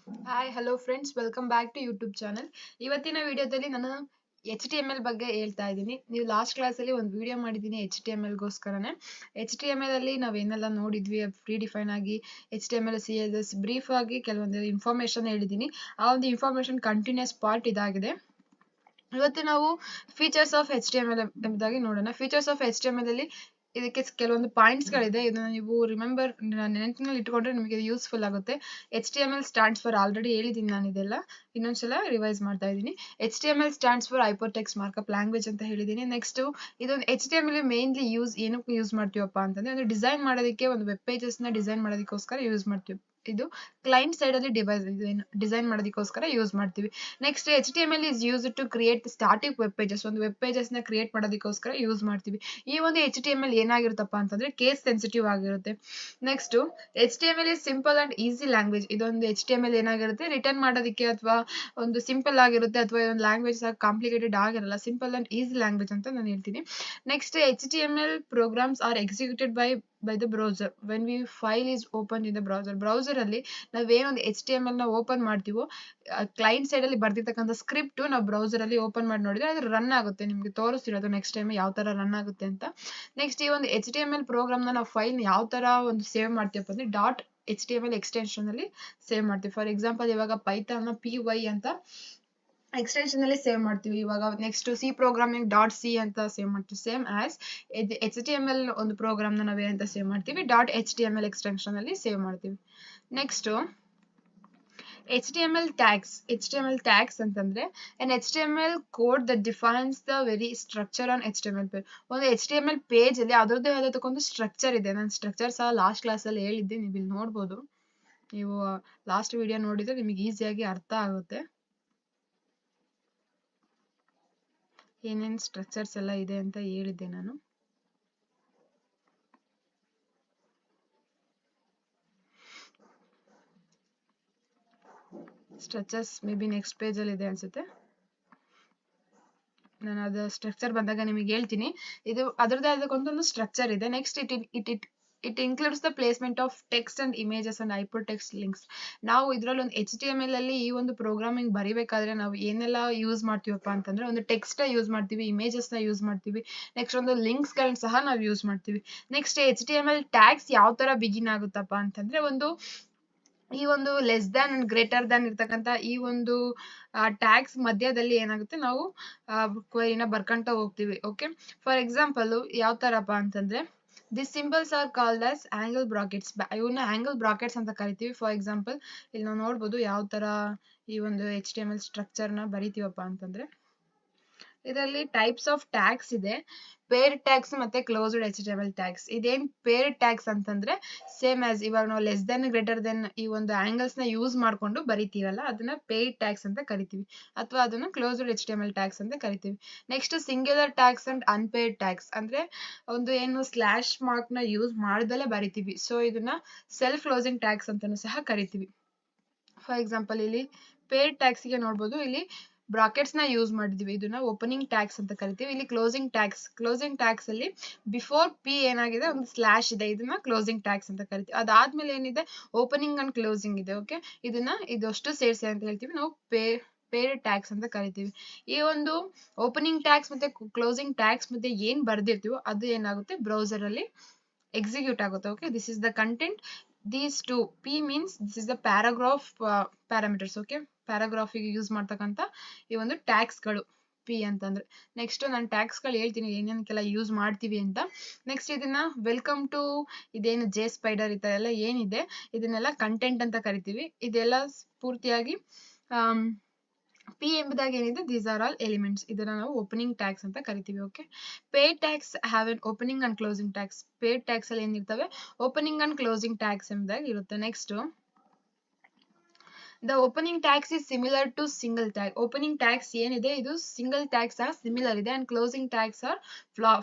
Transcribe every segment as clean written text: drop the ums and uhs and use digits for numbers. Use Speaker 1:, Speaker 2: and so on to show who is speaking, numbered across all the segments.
Speaker 1: Hi hello friends, welcome back to YouTube channel. ಇವತ್ತಿನ ವಿಡಿಯೋದಲ್ಲಿ ನಾನು HTML ಬಗ್ಗೆ ಹೇಳ್ತಾ ಇದ್ದೀನಿ. ನೀವು ಲಾಸ್ಟ್ ಕ್ಲಾಸಲ್ಲಿ ಒಂದು ವಿಡಿಯೋ ಮಾಡಿದ್ದೀನಿ HTMLಗೋಸ್ಕರನೇ. HTML ಅಲ್ಲಿ ನಾವೇನೆಲ್ಲ ನೋಡಿದ್ವಿ, ಪ್ರೀ ಡಿಫೈನ್ ಆಗಿ HTML CSS ಬ್ರೀಫ್ ಆಗಿ ಕೆಲವೊಂದು ಇನ್ಫಾರ್ಮೇಷನ್ ಹೇಳಿದ್ದೀನಿ. ಆ ಒಂದು ಇನ್ಫಾರ್ಮೇಷನ್ ಕಂಟಿನ್ಯೂಸ್ ಪಾರ್ಟ್ ಇದಾಗಿದೆ. ಇವತ್ತು ನಾವು ಫೀಚರ್ಸ್ ಆಫ್ HTML ಎಂಬುದಾಗಿ ನೋಡೋಣ. ಫೀಚರ್ಸ್ ಆಫ್ HTML ಅಲ್ಲಿ ಇದಕ್ಕೆ ಕೆಲವೊಂದು ಪಾಯಿಂಟ್ಸ್ಗಳಿದೆ. ಇದನ್ನ ನೀವು ರಿಮೆಂಬರ್ ನೆನಪಿನಲ್ಲಿ ಇಟ್ಕೊಂಡ್ರೆ ನಿಮಗೆ ಯೂಸ್ಫುಲ್ ಆಗುತ್ತೆ. HTML ಸ್ಟ್ಯಾಂಡ್ಸ್ ಫಾರ್, ಆಲ್ರೆಡಿ ಹೇಳಿದ್ದೀನಿ ನಾನು ಇದೆಲ್ಲ, ಇನ್ನೊಂದ್ಸಲ ರಿವೈಸ್ ಮಾಡ್ತಾ ಇದ್ದೀನಿ. HTML stands for hypertext markup language ಅಂತ ಹೇಳಿದ್ದೀನಿ. ನೆಕ್ಸ್ಟ್ ಇದೊಂದು HTML ಮೇನ್ಲಿ ಏನಕ್ಕೆ ಯೂಸ್ ಮಾಡ್ತೀವಪ್ಪ ಅಂತಂದ್ರೆ, ಒಂದು ಡಿಸೈನ್ ಮಾಡೋದಕ್ಕೆ, ಒಂದು ವೆಬ್ ಪೇಜಸ್ನ ಡಿಸೈನ್ ಮಾಡೋದಕ್ಕೋಸ್ಕರ ಯೂಸ್ ಮಾಡ್ತೀವಿ. ಇದು ಕ್ಲೈಂಟ್ ಸೈಡ್ ಅಲ್ಲಿ ಡಿಸೈನ್ ಮಾಡೋದಕ್ಕೋಸ್ಕರ ಯೂಸ್ ಮಾಡ್ತೀವಿ. Next HTML is use to create static web pages, ಒಂದು ವೆಬ್ ಪೇಜಸ್ ನ ಕ್ರಿಯೇಟ್ ಮಾಡೋದಕ್ಕೋಸ್ಕರ ಯೂಸ್ ಮಾಡ್ತೀವಿ. ಈ ಒಂದು HTML ಏನಾಗಿರುತ್ತಪ್ಪ ಅಂತಂದ್ರೆ ಕೇಸ್ ಸೆನ್ಸಿಟಿವ್ ಆಗಿರುತ್ತೆ. Next HTML is simple and easy language. ಇದೊಂದು HTML ಏನಾಗಿರುತ್ತೆ, ರಿಟರ್ನ್ ಮಾಡೋದಕ್ಕೆ ಅಥವಾ ಒಂದು ಸಿಂಪಲ್ ಆಗಿರುತ್ತೆ, ಅಥವಾ ಒಂದು ಲ್ಯಾಂಗ್ವೇಜ್ ಕಾಂಪ್ಲಿಕೇಟೆಡ್ ಆಗಿರಲ್ಲ. ಸಿಂಪಲ್ ಅಂಡ್ ಈಸಿ ಲ್ಯಾಂಗ್ವೇಜ್ ಅಂತ ನಾನು ಹೇಳ್ತೀನಿ. Next HTML programs are executed by the browser when we file is opened in the browser ಅಲ್ಲಿ ನಾವೇನೊಂದು HTML ನ ಓಪನ್ ಮಾಡ್ತೀವೋ, ಕ್ಲೈಂಟ್ ಸೈಡ್ ಅಲ್ಲಿ ಬರ್ದಿರ್ತಕ್ಕಂಥ ಸ್ಕ್ರಿಪ್ಟ್ ನಾವು ಬ್ರೌಸರ್ ಅಲ್ಲಿ ಓಪನ್ ಮಾಡಿ ನೋಡಿದ್ರೆ ಅದು ರನ್ ಆಗುತ್ತೆ. ನಿಮ್ಗೆ ತೋರಿಸ್ತಿರೋದು ನೆಕ್ಸ್ಟ್ ಟೈಮ್ ಯಾವ ತರ ರನ್ ಆಗುತ್ತೆ ಅಂತ. ನೆಕ್ಸ್ಟ್ ಈ ಒಂದು HTML ಪ್ರೋಗ್ರಾಮ್ ನ ನಾವು ಫೈಲ್ ಯಾವ ತರ ಒಂದು ಸೇವ್ ಮಾಡ್ತೀವಪ್ಪ ಅಂದ್ರೆ .html ಎಕ್ಸ್ಟೆನ್ಷನ್ ಅಲ್ಲಿ ಸೇವ್ ಮಾಡ್ತೀವಿ. ಫಾರ್ ಎಕ್ಸಾಂಪಲ್ ಇವಾಗ ಪೈಥಾನ್ ನ py ಅಂತ ಎಕ್ಸ್ಟೆನ್ಷನ್ ಅಲ್ಲಿ ಸೇವ್ ಮಾಡ್ತೀವಿ. ಇವಾಗ ನೆಕ್ಸ್ಟ್ ಸಿ ಪ್ರೋಗ್ರಾಮಿಂಗ್ .c ಅಂತ ಸೇವ್ ಮಾಡ್ತೀವಿ. ಸೇಮ್ ಆಸ್ HTML ಒಂದು ಪ್ರೋಗ್ರಾಮ್ ನ ನಾವೇನಂತ ಸೇವ್ ಮಾಡ್ತೀವಿ, .html ಎಕ್ಸ್ಟೆನ್ಷನ್ ಅಲ್ಲಿ ಸೇವ್ ಮಾಡ್ತೀವಿ. ನೆಕ್ಸ್ಟ್ HTML tags ಅಂತಂದ್ರೆ an HTML code that defines the very structure on HTML page. ಒಂದು HTML ಪೇಜ್ ಅಲ್ಲಿ ಅದರದ್ದೇ ಆದಕ್ಕೊಂದು ಸ್ಟ್ರಕ್ಚರ್ ಇದೆ. ನಾನು ಸ್ಟ್ರಕ್ಚರ್ ಸಹ ಲಾಸ್ಟ್ ಕ್ಲಾಸ್ ಅಲ್ಲಿ ಹೇಳಿದ್ದೆ, ನೀವು ಇಲ್ಲಿ ನೋಡ್ಬೋದು. ನೀವು ಲಾಸ್ಟ್ ವಿಡಿಯೋ ನೋಡಿದ್ರೆ ನಿಮಗೆ ಈಸಿಯಾಗಿ ಅರ್ಥ ಆಗುತ್ತೆ ಏನೇನು ಸ್ಟ್ರಕ್ಚರ್ಸ್ ಎಲ್ಲ ಇದೆ ಅಂತ ಹೇಳಿದ್ದೆ ನಾನು. Structures may be next page ಅಲ್ಲಿ ಇದೆ ಅನ್ಸುತ್ತೆ. ನಾನು ಅದು ಸ್ಟ್ರಕ್ಚರ್ ಬಂದಾಗ ನಿಮಗೆ ಹೇಳ್ತೀನಿ. ಇದು ಅದರದ್ದೇ ಆದಕ್ಕೊಂದು ಸ್ಟ್ರಕ್ಚರ್ ಇದೆ. Next it includes the placement of text and images and hypertext links. ನಾವು ಇದರಲ್ಲಿ ಒಂದು HTML ಅಲ್ಲಿ ಈ ಒಂದು ಪ್ರೋಗ್ರಾಮಿಂಗ್ ಬರಿಬೇಕಾದ್ರೆ ನಾವು ಏನೆಲ್ಲ ಯೂಸ್ ಮಾಡ್ತೀವಪ್ಪ ಅಂತಂದ್ರೆ, ಒಂದು ಟೆಕ್ಸ್ಟ್ ಯೂಸ್ ಮಾಡ್ತೀವಿ, ಇಮೇಜಸ್ ನ ಯೂಸ್ ಮಾಡ್ತೀವಿ, ನೆಕ್ಸ್ಟ್ ಒಂದು ಲಿಂಕ್ಸ್ ಗಳನ್ನ ಸಹ ನಾವು ಯೂಸ್ ಮಾಡ್ತೀವಿ. ನೆಕ್ಸ್ಟ್ HTML ಟ್ಯಾಗ್ಸ್ ಯಾವ ತರ ಬಿಗಿನ್ ಆಗುತ್ತಪ್ಪ ಅಂತಂದ್ರೆ, ಈ ಒಂದು less than and greater than ಇರ್ತಕ್ಕಂಥ ಈ ಒಂದು ಟ್ಯಾಗ್ಸ್ ಮಧ್ಯದಲ್ಲಿ ಏನಾಗುತ್ತೆ, ನಾವು ಕ್ವರಿನ ಬರ್ಕೊಂತ ಹೋಗ್ತೀವಿ. ಓಕೆ, ಫಾರ್ ಎಕ್ಸಾಂಪಲ್ ಯಾವ ತರಪ್ಪ ಅಂತಂದ್ರೆ, this symbols are called as angle brackets. ಇವನ್ನ ಆಂಗಲ್ ಬ್ರಾಕೆಟ್ಸ್ ಅಂತ ಕರಿತೀವಿ. ಫಾರ್ ಎಕ್ಸಾಂಪಲ್ ಇಲ್ಲಿ ನಾವು ನೋಡ್ಬೋದು ಯಾವ ತರ ಈ ಒಂದು HTML ಸ್ಟ್ರಕ್ಚರ್ ನ ಬರಿತೀವಪ್ಪ ಅಂತಂದ್ರೆ, ಇದರಲ್ಲಿ ಟೈಪ್ಸ್ ಆಫ್ ಟ್ಯಾಗ್ಸ್ ಇದೆ, ಪೇರ್ ಟ್ಯಾಗ್ಸ್ ಮತ್ತೆ ಕ್ಲೋಸ್ಡ್ HTML ಟ್ಯಾಗ್ಸ್. ಇದೇನ್ ಪೇರ್ ಟ್ಯಾಗ್ಸ್ ಅಂತಂದ್ರೆ, ಸೇಮ್ ಆಸ್ ಇವಾಗ ನಾವು ಲೆಸ್ ದೆನ್ ಗ್ರೇಟರ್ ದೆನ್ ಈ ಒಂದು ಆಂಗಲ್ಸ್ ನ ಯೂಸ್ ಮಾಡ್ಕೊಂಡು ಬರಿತೀವಲ್ಲ, ಅದನ್ನ ಪೇರ್ ಟ್ಯಾಗ್ಸ್ ಅಂತ ಕರಿತೀವಿ, ಅಥವಾ ಅದನ್ನ ಕ್ಲೋಸ್ಡ್ HTML ಟ್ಯಾಗ್ಸ್ ಅಂತ ಕರಿತೀವಿ. Next singular tags and unpaired tags ಅಂದ್ರೆ, ಒಂದು ಏನು ಸ್ಲಾಶ್ ಮಾರ್ಕ್ ನ ಯೂಸ್ ಮಾಡ್ದಲೇ ಬರಿತೀವಿ, ಸೊ ಇದನ್ನ ಸೆಲ್ಫ್ ಕ್ಲೋಸಿಂಗ್ ಟ್ಯಾಗ್ಸ್ ಅಂತಾನೂ ಸಹ ಕರಿತೀವಿ. ಫಾರ್ ಎಕ್ಸಾಂಪಲ್ ಇಲ್ಲಿ ಪೇರ್ ಟ್ಯಾಗ್ಸ್ ಗೆ ನೋಡ್ಬೋದು, ಇಲ್ಲಿ ಬ್ರಾಕೆಟ್ಸ್ ನ ಯೂಸ್ ಮಾಡಿದೀವಿ, ಇದನ್ನ ಓಪನಿಂಗ್ ಟ್ಯಾಗ್ಸ್ ಅಂತ ಕರಿತೀವಿ. ಇಲ್ಲಿ ಕ್ಲೋಸಿಂಗ್ ಟ್ಯಾಗ್ಸ್ ಅಲ್ಲಿ ಬಿಫೋರ್ ಪಿ ಏನಾಗಿದೆ, ಒಂದು ಸ್ಲಾಶ್ ಇದೆ, ಇದನ್ನ ಕ್ಲೋಸಿಂಗ್ ಟ್ಯಾಗ್ಸ್ ಅಂತ ಕರಿತೀವಿ. ಅದಾದ್ಮೇಲೆ ಏನಿದೆ, ಓಪನಿಂಗ್ ಅಂಡ್ ಕ್ಲೋಸಿಂಗ್ ಇದೆ. ಓಕೆ, ಇದಷ್ಟು ಸೇರಿಸಿ ಅಂತ ಹೇಳ್ತೀವಿ ನಾವು ಪೇರ್ ಟ್ಯಾಗ್ಸ್ ಅಂತ ಕರಿತೀವಿ. ಈ ಒಂದು ಓಪನಿಂಗ್ ಟ್ಯಾಗ್ಸ್ ಮತ್ತೆ ಕ್ಲೋಸಿಂಗ್ ಟ್ಯಾಗ್ಸ್ ಮತ್ತೆ ಏನ್ ಬರ್ದಿರ್ತೀವೋ ಅದು ಏನಾಗುತ್ತೆ, ಬ್ರೌಸರ್ ಅಲ್ಲಿ ಎಕ್ಸಿಕ್ಯೂಟ್ ಆಗುತ್ತೆ. Okay, this is the content. These two, P means this is the paragraph parameters. Okay, paragraph ಗೆ ಯೂಸ್ ಮಾಡ್ತಕ್ಕಂಥ ಈ ಒಂದು ಟ್ಯಾಗ್ಸ್ ಗಳು P ಅಂತಂದ್ರೆ. ನೆಕ್ಸ್ಟ್ ನಾನು ಟ್ಯಾಗ್ಸ್ ಗಳು ಹೇಳ್ತೀನಿ ಏನೇನಕ್ಕೆಲ್ಲ ಯೂಸ್ ಮಾಡ್ತೀವಿ ಅಂತ. ನೆಕ್ಸ್ಟ್ ಇದನ್ನ ವೆಲ್ಕಮ್ ಟು ಇದೇನು ಜೆ ಸ್ಪೈಡರ್ ಈ ತರ ಎಲ್ಲ ಏನಿದೆ, ಇದನ್ನೆಲ್ಲ ಕಂಟೆಂಟ್ ಅಂತ ಕರಿತೀವಿ. ಇದೆಲ್ಲ ಪೂರ್ತಿಯಾಗಿ P ಎಂಬುದಾಗಿ ಏನಿದೆ, ದೀಸ್ ಆರ್ ಆಲ್ ಎಲಿಮೆಂಟ್ಸ್. ಇದನ್ನ ನಾವು ಓಪನಿಂಗ್ ಟ್ಯಾಗ್ಸ್ ಅಂತ ಕರಿತೀವಿ. Okay, pair tags have an opening and closing tags. Pair tags ಅಲ್ಲಿ ಏನಿರ್ತವೆ, ಓಪನಿಂಗ್ ಅಂಡ್ ಕ್ಲೋಸಿಂಗ್ ಟ್ಯಾಗ್ಸ್ ಎಂಬುದಾಗಿ ಇರುತ್ತೆ. Next the opening tags is similar to single tag. Opening tags ಏನಿದೆ, ಇದು ಸಿಂಗಲ್ ಟ್ಯಾಗ್ಸ್ ಆರ್ ಸಿಮಿಲರ್ ಇದೆ, and closing tags are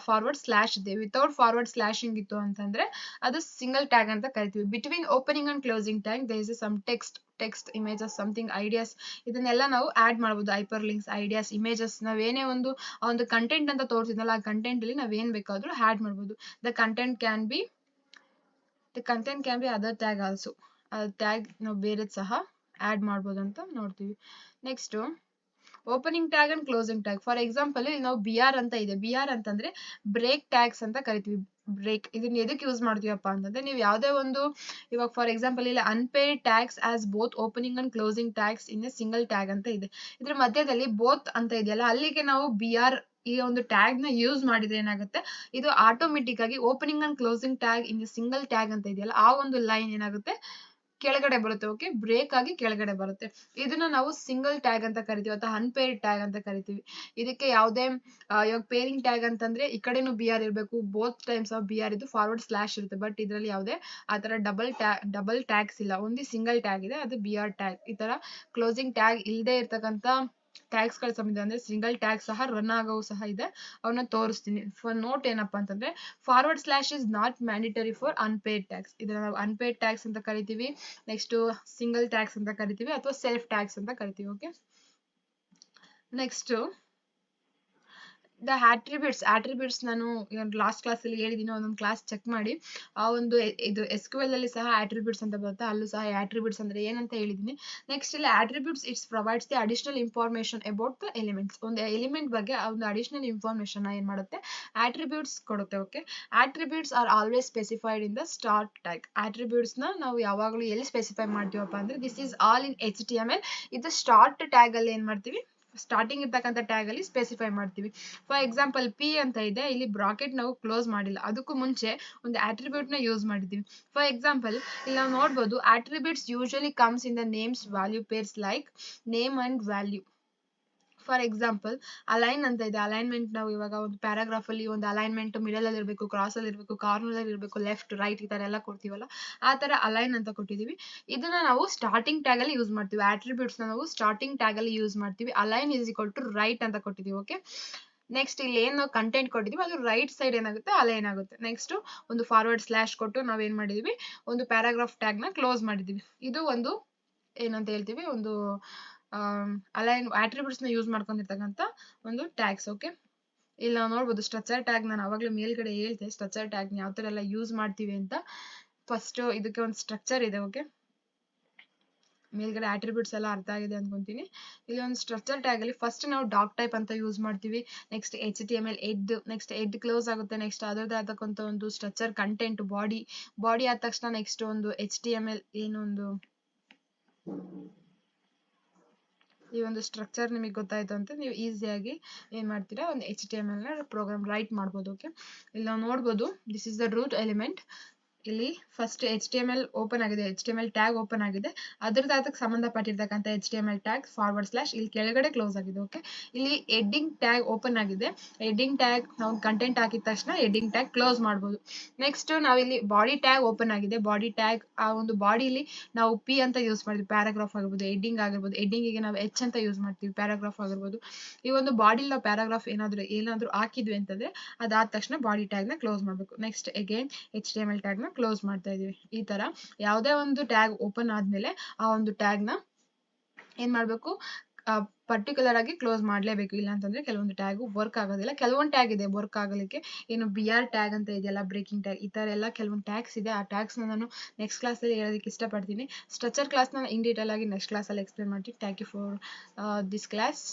Speaker 1: forward slash ಇದೆ. Without forward slashing ಇತ್ತು ಅಂತಂದ್ರೆ ಅದು ಸಿಂಗಲ್ ಟ್ಯಾಗ್ ಅಂತ ಕರಿತೀವಿ. Between opening and closing tag there is some text images something ideas, ಇದನ್ನೆಲ್ಲ ನಾವು ಆಡ್ ಮಾಡಬಹುದು. ಹೈಪರ್ ಲಿಂಕ್ಸ್, ಐಡಿಯಾಸ್, ಇಮೇಜಸ್, ನಾವೇನೇ ಒಂದು ಕಂಟೆಂಟ್ ಅಂತ ತೋರಿಸಿದ್ನಲ್ಲ, ಆ ಕಂಟೆಂಟ್ ಅಲ್ಲಿ ನಾವೇನ್ ಬೇಕಾದ್ರೂ ಆಡ್ ಮಾಡಬಹುದು. The content can be other tag also. Tag ನಾವು ಬೇರೆ ಸಹ ಆಡ್ ಮಾಡ್ಬೋದು ಅಂತ ನೋಡ್ತೀವಿ. Next opening tag and closing tag. For example ಇಲ್ಲಿ ನಾವು ಬಿ ಆರ್ ಅಂತ ಇದೆ. ಬಿ ಆರ್ ಅಂತಂದ್ರೆ ಬ್ರೇಕ್ ಟ್ಯಾಗ್ಸ್ ಅಂತ ಕರಿತೀವಿ. ಬ್ರೇಕ್ ಇದನ್ನ ಎದಕ್ಕೆ ಯೂಸ್ ಮಾಡ್ತೀವಪ್ಪ ಅಂತಂದ್ರೆ, ನೀವು ಯಾವುದೇ ಒಂದು ಇವಾಗ ಫಾರ್ ಎಕ್ಸಾಂಪಲ್ ಇಲ್ಲಿ unpaid tags as both opening and closing tags in a single tag ಅಂತ ಇದೆ. ಇದ್ರ ಮಧ್ಯದಲ್ಲಿ ಬೋತ್ ಅಂತ ಇದೆಯಲ್ಲ, ಅಲ್ಲಿಗೆ ನಾವು ಬಿ ಆರ್ ಈ ಒಂದು ಟ್ಯಾಗ್ ನ ಯೂಸ್ ಮಾಡಿದ್ರೆ ಏನಾಗುತ್ತೆ, ಇದು ಆಟೋಮೆಟಿಕ್ ಆಗಿ opening and closing tag in single tag ಅಂತ ಇದೆಯಲ್ಲ, ಆ ಒಂದು ಲೈನ್ ಏನಾಗುತ್ತೆ ಕೆಳಗಡೆ ಬರುತ್ತೆ. ಓಕೆ, ಬ್ರೇಕ್ ಆಗಿ ಕೆಳಗಡೆ ಬರುತ್ತೆ. ಇದನ್ನ ನಾವು ಸಿಂಗಲ್ ಟ್ಯಾಗ್ ಅಂತ ಕರಿತೀವಿ ಅಥವಾ ಅನ್ಪೇರ್ಡ್ ಟ್ಯಾಗ್ ಅಂತ ಕರಿತೀವಿ. ಇದಕ್ಕೆ ಯಾವುದೇ ಇವಾಗ ಪೇರಿಂಗ್ ಟ್ಯಾಗ್ ಅಂತಂದ್ರೆ ಈ ಕಡೆನೂ ಬಿ ಆರ್ ಇರಬೇಕು, both times of B R ಇದು ಫಾರ್ವರ್ಡ್ ಸ್ಲಾಶ್ ಇರುತ್ತೆ. ಬಟ್ ಇದರಲ್ಲಿ ಯಾವುದೇ ಆ ತರ ಡಬಲ್ ಟ್ಯಾಗ್ಸ್ ಇಲ್ಲ, ಒಂದು ಸಿಂಗಲ್ ಟ್ಯಾಗ್ ಇದೆ, ಅದು ಬಿ ಆರ್ ಟ್ಯಾಗ್. ಈ ತರ ಕ್ಲೋಸಿಂಗ್ ಟ್ಯಾಗ್ ಇಲ್ಲದೆ ಇರ್ತಕ್ಕಂಥ ಟ್ಯಾಗ್ಸ್ ಗಳ ಸಂಬಂಧ ಅಂದ್ರೆ ಸಿಂಗಲ್ ಟ್ಯಾಗ್ ಸಹ ರನ್ ಆಗವು ಸಹ ಇದೆ, ಅವನ್ನ ತೋರಿಸ್ತೀನಿ. ಫಾರ್ ನೋಟ್ ಏನಪ್ಪಾ ಅಂತಂದ್ರೆ, forward slash is not mandatory for unpaid tags. ಇದನ್ನ ನಾವು ಅನ್ಪೇಯ್ಡ್ ಟ್ಯಾಗ್ಸ್ ಅಂತ ಕರಿತೀವಿ. ನೆಕ್ಸ್ಟ್ ಸಿಂಗಲ್ ಟ್ಯಾಗ್ಸ್ ಅಂತ ಕರಿತೀವಿ ಅಥವಾ ಸೆಲ್ಫ್ ಟ್ಯಾಗ್ಸ್ ಅಂತ ಕರಿತೀವಿ. ಓಕೆ, ನೆಕ್ಸ್ಟ್ ದ ಆಟ್ರಿಬ್ಯೂಟ್ಸ್ ನಾನು ಲಾಸ್ಟ್ ಕ್ಲಾಸ್ ಅಲ್ಲಿ ಹೇಳಿದೀನಿ, ಒಂದೊಂದು ಕ್ಲಾಸ್ ಚೆಕ್ ಮಾಡಿ. ಆ ಒಂದು ಇದು SQL ಅಲ್ಲಿ ಸಹ ಆಟ್ರಿಬ್ಯೂಟ್ಸ್ ಅಂತ ಬರುತ್ತೆ, ಅಲ್ಲೂ ಸಹ ಆಟ್ರಿಬ್ಯೂಟ್ಸ್ ಅಂದ್ರೆ ಏನಂತ ಹೇಳಿದೀನಿ. ನೆಕ್ಸ್ಟ್ ಇಲ್ಲಿ attributes it's provides the additional information about the elements. ಒಂದು ಎಲಿಮೆಂಟ್ ಬಗ್ಗೆ ಒಂದು ಅಡಿಷನಲ್ ಇನ್ಫಾರ್ಮೇಶನ್ ಏನ್ ಮಾಡುತ್ತೆ, ಆಟ್ರಿಬ್ಯೂಟ್ಸ್ ಕೊಡುತ್ತೆ. Okay, attributes are always specified in the start tag. Attributes ನ ನಾವು ಯಾವಾಗಲೂ ಎಲ್ಲಿ ಸ್ಪೆಸಿಫೈ ಮಾಡ್ತೀವಪ್ಪ ಅಂದ್ರೆ, this is all in HTML. ಇದು ಸ್ಟಾರ್ಟ್ ಟ್ಯಾಗ್ ಅಲ್ಲಿ ಏನ್ ಮಾಡ್ತೀವಿ, ಸ್ಟಾರ್ಟಿಂಗ್ ಇರ್ತಕ್ಕಂಥ ಟ್ಯಾಗ್ ಅಲ್ಲಿ ಸ್ಪೆಸಿಫೈ ಮಾಡ್ತೀವಿ. ಫಾರ್ ಎಕ್ಸಾಂಪಲ್ ಪಿ ಅಂತ ಇದೆ, ಇಲ್ಲಿ ಬ್ರಾಕೆಟ್ ನಾವು ಕ್ಲೋಸ್ ಮಾಡಿಲ್ಲ, ಅದಕ್ಕೂ ಮುಂಚೆ ಒಂದು ಆಟ್ರಿಬ್ಯೂಟ್ ನ ಯೂಸ್ ಮಾಡಿದೀವಿ. ಫಾರ್ ಎಕ್ಸಾಂಪಲ್ ಇಲ್ಲಿ ನಾವು ನೋಡ್ಬೋದು, attributes usually comes in the names value pairs like name and value. For example align ಅಂತ ಇದೆ. ಅಲೈನ್ಮೆಂಟ್ ನಾವು ಇವಾಗ ಒಂದು ಪ್ಯಾರಾಗ್ರಾಫ್ ಅಲ್ಲಿ ಒಂದು ಅಲೈನ್ಮೆಂಟ್ ಮಿಡಲ್ ಅಲ್ಲಿ ಇರಬೇಕು, ಕ್ರಾಸ್ ಅಲ್ಲಿ ಇರಬೇಕು, ಕಾರ್ನರ್ ಅಲ್ಲಿ ಇರಬೇಕು, ಲೆಫ್ಟ್ ರೈಟ್ ಈ ತರ ಎಲ್ಲ ಕೊಡ್ತೀವಲ್ಲ, ಆ ತರ ಅಲೈನ್ ಅಂತ ಕೊಟ್ಟಿದೀವಿ. ಇದನ್ನ ನಾವು ಸ್ಟಾರ್ಟಿಂಗ್ ಟ್ಯಾಗ್ ಅಲ್ಲಿ ಯೂಸ್ ಮಾಡ್ತೀವಿ. ಆಟ್ರಿಬ್ಯೂಟ್ಸ್ ನಾವು ಸ್ಟಾರ್ಟಿಂಗ್ ಟ್ಯಾಗ್ ಅಲ್ಲಿ ಯೂಸ್ ಮಾಡ್ತೀವಿ. Align is equal to right ಅಂತ ಕೊಟ್ಟಿದೀವಿ. ಓಕೆ, ನೆಕ್ಸ್ಟ್ ಇಲ್ಲಿ ಏನ್ ನಾವು ಕಂಟೆಂಟ್ ಕೊಟ್ಟಿದೀವಿ ಅದು ರೈಟ್ ಸೈಡ್ ಏನಾಗುತ್ತೆ, ಅಲೈನ್ ಆಗುತ್ತೆ. ನೆಕ್ಸ್ಟ್ ಒಂದು ಫಾರ್ವರ್ಡ್ ಸ್ಲಾಶ್ ಕೊಟ್ಟು ನಾವ್ ಏನ್ ಮಾಡಿದೀವಿ, ಒಂದು ಪ್ಯಾರಾಗ್ರಾಫ್ ಟ್ಯಾಗ್ ನ ಕ್ಲೋಸ್ ಮಾಡಿದೀವಿ. ಇದು ಒಂದು ಏನಂತ ಹೇಳ್ತೀವಿ, ಒಂದು ಅಲೈನ್ ಆಟ್ರಿಬ್ಯೂಟ್ಸ್ ನ ಯೂಸ್ ಮಾಡ್ಕೊಂಡಿರ್ತಕ್ಕಂಥ ಒಂದು ಟ್ಯಾಗ್ಸ್. ಓಕೆ, ಇಲ್ಲಿ ನಾವು ನೋಡ್ಬೋದು ಸ್ಟ್ರಕ್ಚರ್ ಟ್ಯಾಗ್. ನಾನು ಅವಾಗಲೇ ಮೇಲ್ಗಡೆ ಹೇಳ್ತೆ ಸ್ಟ್ರಕ್ಚರ್ ಟ್ಯಾಗ್ ಯಾವ ತರ ಎಲ್ಲ ಯೂಸ್ ಮಾಡ್ತೀವಿ ಅಂತ. ಫಸ್ಟ್ ಇದಕ್ಕೆ ಒಂದು ಸ್ಟ್ರಕ್ಚರ್ ಇದೆ. ಓಕೆ, ಮೇಲ್ಗಡೆ ಆಟ್ರಿಬ್ಯೂಟ್ಸ್ ಎಲ್ಲ ಅರ್ಥ ಆಗಿದೆ ಅನ್ಕೊಂತೀನಿ. ಇಲ್ಲಿ ಒಂದು ಸ್ಟ್ರಕ್ಚರ್ ಟ್ಯಾಗ್ ಅಲ್ಲಿ ಫಸ್ಟ್ ನಾವು ಡಾಕ್ ಟೈಪ್ ಅಂತ ಯೂಸ್ ಮಾಡ್ತೀವಿ. Next HTML next Ed close ಆಗುತ್ತೆ. ನೆಕ್ಸ್ಟ್ ಅದರದ್ದು ಆದಕ್ಕಂತ ಒಂದು ಸ್ಟ್ರಕ್ಚರ್ ಕಂಟೆಂಟ್ ಬಾಡಿ ಆದ ತಕ್ಷಣ ನೆಕ್ಸ್ಟ್ ಒಂದು HTML ಏನೊಂದು ಈ ಒಂದು ಸ್ಟ್ರಕ್ಚರ್ ನಿಮಗೆ ಗೊತ್ತಾಯ್ತು ಅಂತ ನೀವು ಈಸಿಯಾಗಿ ಏನ್ ಮಾಡ್ತೀರಾ, ಒಂದು HTML ನ ಪ್ರೋಗ್ರಾಮ್ ರೈಟ್ ಮಾಡ್ಬೋದು. ಓಕೆ, ಇಲ್ಲಿ ನಾವು ನೋಡ್ಬೋದು this is the root element. ಇಲ್ಲಿ ಫಸ್ಟ್ HTML ಓಪನ್ ಆಗಿದೆ, HTML ಟ್ಯಾಗ್ ಓಪನ್ ಆಗಿದೆ, ಅದ್ರದ್ದು ಅದಕ್ಕೆ ಸಂಬಂಧಪಟ್ಟಿರ್ತಕ್ಕಂಥ HTML ಟ್ಯಾಗ್ ಫಾರ್ವರ್ಡ್ ಸ್ಲಾಶ್ ಇಲ್ಲಿ ಕೆಳಗಡೆ ಕ್ಲೋಸ್ ಆಗಿದೆ. ಓಕೆ, ಇಲ್ಲಿ ಹೆಡ್ಡಿಂಗ್ ಟ್ಯಾಗ್ ಓಪನ್ ಆಗಿದೆ. ಹೆಡ್ಡಿಂಗ್ ಟ್ಯಾಗ್ ನಾವು ಕಂಟೆಂಟ್ ಹಾಕಿದ ತಕ್ಷಣ ಹೆಡ್ಡಿಂಗ್ ಟ್ಯಾಗ್ ಕ್ಲೋಸ್ ಮಾಡ್ಬೋದು. ನೆಕ್ಸ್ಟ್ ನಾವಿಲ್ಲಿ ಬಾಡಿ ಟ್ಯಾಗ್ ಓಪನ್ ಆಗಿದೆ. ಬಾಡಿ ಟ್ಯಾಗ್ ಆ ಒಂದು ಬಾಡಿಲಿ ನಾವು P ಅಂತ ಯೂಸ್ ಮಾಡಿದ್ವಿ, ಪ್ಯಾರಾಗ್ರಾಫ್ ಆಗಿರ್ಬೋದು, ಹೆಡ್ಡಿಂಗ್ ಆಗಿರ್ಬೋದು. ಹೆಡ್ಡಿಂಗಿಗೆ ನಾವು H ಅಂತ ಯೂಸ್ ಮಾಡ್ತೀವಿ, ಪ್ಯಾರಾಗ್ರಾಫ್ ಆಗಿರ್ಬೋದು. ಈ ಒಂದು ಬಾಡಿಲಿ ನಾವು ಪ್ಯಾರಾಗ್ರಾಫ್ ಏನಾದ್ರೂ ಹಾಕಿದ್ವಿ ಅಂತಂದ್ರೆ ಅದಾದ ತಕ್ಷಣ ಬಾಡಿ ಟ್ಯಾಗ್ ನ ಕ್ಲೋಸ್ ಮಾಡ್ಬೇಕು. ನೆಕ್ಸ್ಟ್ ಅಗೇನ್ HTML ಟ್ಯಾಗ್ ನ ಕ್ಲೋಸ್ ಮಾಡ್ತಾ ಇದೀವಿ. ಈ ತರ ಯಾವುದೇ ಒಂದು ಟ್ಯಾಗ್ ಓಪನ್ ಆದ್ಮೇಲೆ ಆ ಒಂದು ಟ್ಯಾಗ್ ನ ಏನ್ ಮಾಡ್ಬೇಕು, ಪರ್ಟಿಕ್ಯುಲರ್ ಆಗಿ ಕ್ಲೋಸ್ ಮಾಡ್ಲೇಬೇಕು. ಇಲ್ಲ ಅಂತಂದ್ರೆ ಕೆಲವೊಂದು ಟ್ಯಾಗ್ ವರ್ಕ್ ಆಗೋದಿಲ್ಲ. ಕೆಲವೊಂದು ಟ್ಯಾಗ್ ಇದೆ ವರ್ಕ್ ಆಗಲಿಕ್ಕೆ, ಏನು BR ಟ್ಯಾಗ್ ಅಂತ ಇದೆಯಲ್ಲ, ಬ್ರೇಕಿಂಗ್ ಟ್ಯಾಗ್, ಈ ತರ ಎಲ್ಲ ಕೆಲವೊಂದು ಟ್ಯಾಗ್ಸ್ ಇದೆ. ಆ ಟ್ಯಾಗ್ಸ್ ನಾನು ನೆಕ್ಸ್ಟ್ ಕ್ಲಾಸ್ ಅಲ್ಲಿ ಹೇಳೋದಕ್ಕೆ ಇಷ್ಟಪಡ್ತೀನಿ. ಸ್ಟ್ರಕ್ಚರ್ ಕ್ಲಾಸ್ ನ ಇನ್ ಡೀಟೇಲ್ ಆಗಿ ನೆಕ್ಸ್ಟ್ ಕ್ಲಾಸ್ ಅಲ್ಲಿ ಎಕ್ಸ್ಪ್ಲೇನ್ ಮಾಡ್ತೀನಿ. Thank you for this class.